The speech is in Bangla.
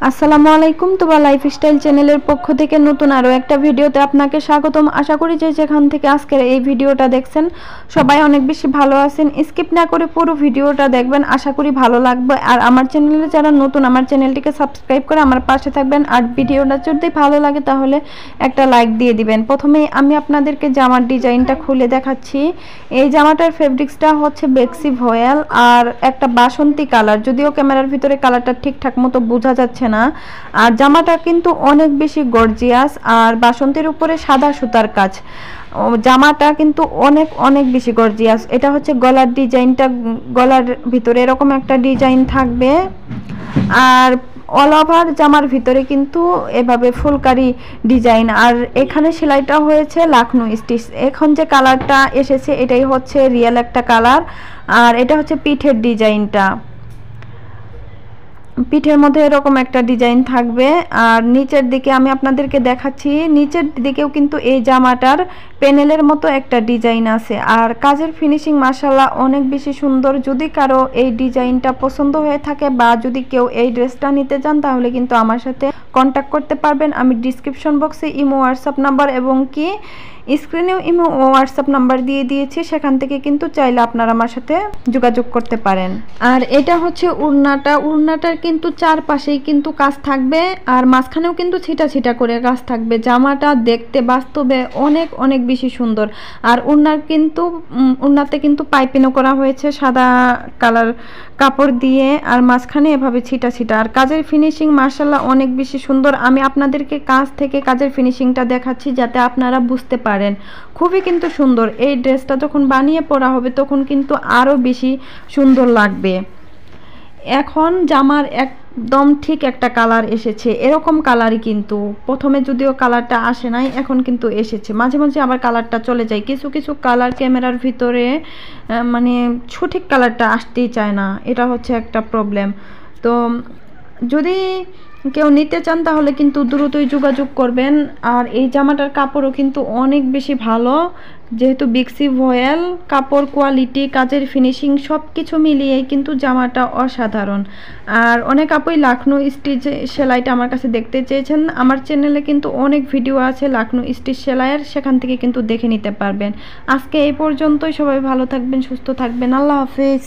আসসালামু আলাইকুম। তোবা লাইফস্টাইল চ্যানেলের পক্ষ থেকে নতুন আরও একটা ভিডিওতে আপনাকে স্বাগতম। আশা করি যে যেখান থেকে আজকের এই ভিডিওটা দেখছেন সবাই অনেক বেশি ভালো আছেন। স্কিপ না করে পুরো ভিডিওটা দেখবেন, আশা করি ভালো লাগবে। আর আমার চ্যানেলে যারা নতুন, আমার চ্যানেলটিকে সাবস্ক্রাইব করে আমার পাশে থাকবেন। আর ভিডিওটা যদি ভালো লাগে তাহলে একটা লাইক দিয়ে দিবেন। প্রথমেই আমি আপনাদেরকে জামার ডিজাইনটা খুলে দেখাচ্ছি। এই জামাটার ফেব্রিক্সটা হচ্ছে বেক্সি ভয়েল আর একটা বাসন্তী কালার, যদিও ক্যামেরার ভিতরে কালারটা ঠিকঠাক মতো বোঝা যাচ্ছে না। আর জামাটা কিন্তু অনেক বেশি গর্জিয়াস আর বাসন্তীর উপরে সাদা সুতার কাজ। জামাটা কিন্তু অনেক অনেক বেশি গর্জিয়াস। এটা হচ্ছে গলার ডিজাইনটা, গলার ভিতরে এরকম একটা ডিজাইন থাকবে। আর অল ওভার জামার ভিতরে কিন্তু এভাবে ফুলকারি ডিজাইন, আর এখানে সেলাইটা হয়েছে লাখনো স্টিচ। এখন যে কালারটা এসেছে এটাই হচ্ছে রিয়েল একটা কালার। আর এটা হচ্ছে পিঠের ডিজাইনটা, পিঠের মধ্যে এরকম একটা ডিজাইন থাকবে। আর নিচের দিকে আমি আপনাদেরকে দেখাচ্ছি, নিচের দিকেও কিন্তু এই জামাটার প্যানেলের মতো একটা ডিজাইন আছে। আর কাজের ফিনিশিং মাশাআল্লাহ অনেক বেশি সুন্দর। যদি কারো এই ডিজাইনটা পছন্দ হয়ে থাকে বা যদি কেউ এই ড্রেসটা নিতে চান তাহলে কিন্তু আমার সাথে কন্ট্যাক্ট করতে পারবেন। আমি ডিসক্রিপশন বক্সে ইমো হোয়াটসঅ্যাপ নাম্বার এবং কি স্ক্রিনেও ইমো ও হোয়াটসঅ্যাপ নাম্বার দিয়ে দিয়েছি, সেখান থেকে কিন্তু চাইলে আপনারা আমার সাথে যোগাযোগ করতে পারেন। আর এটা হচ্ছে উড়নাটার কিন্তু চারপাশেই কিন্তু কাজ থাকবে আর মাঝখানেও কিন্তু ছিটা ছিটা করে কাজ থাকবে। জামাটা দেখতে বাস্তবে অনেক অনেক বেশি সুন্দর। আর উড়নাতে কিন্তু পাইপিংও করা হয়েছে সাদা কালার কাপড় দিয়ে, আর মাঝখানে এভাবে ছিটা ছিটা। আর কাজের ফিনিশিং মাশাআল্লাহ অনেক বেশি সুন্দর। আমি আপনাদেরকে কাজ থেকে কাজের ফিনিশিংটা দেখাচ্ছি যাতে আপনারা বুঝতে পারেন। খুবই কিন্তু সুন্দর। এই ড্রেসটা যখন বানিয়ে পরা হবে তখন কিন্তু আরও বেশি সুন্দর লাগবে। এখন জামার একদম ঠিক একটা কালার এসেছে, এরকম কালারই কিন্তু প্রথমে যদিও কালারটা আসে নাই, এখন কিন্তু এসেছে। মাঝে মাঝে আবার কালারটা চলে যায়, কিছু কিছু কালার ক্যামেরার ভিতরে মানে সঠিক কালারটা আসতেই চায় না, এটা হচ্ছে একটা প্রবলেম। তো যদি কেউ নিতে চান তাহলে কিন্তু দ্রুতই যোগাযোগ করবেন। আর এই জামাটার কাপড়ও কিন্তু অনেক বেশি ভালো, যেহেতু বেক্সি ভয়েল, কাপড় কোয়ালিটি, কাজের ফিনিশিং সব কিছু মিলিয়েই কিন্তু জামাটা অসাধারণ। আর অনেক আপুই লাখনো স্টিচ সেলাইটা আমার কাছে দেখতে চেয়েছেন। আমার চ্যানেলে কিন্তু অনেক ভিডিও আছে লাখনো স্টিচ সেলাইয়ের, সেখান থেকে কিন্তু দেখে নিতে পারবেন। আজকে এই পর্যন্তই। সবাই ভালো থাকবেন, সুস্থ থাকবেন। আল্লাহ হাফেজ।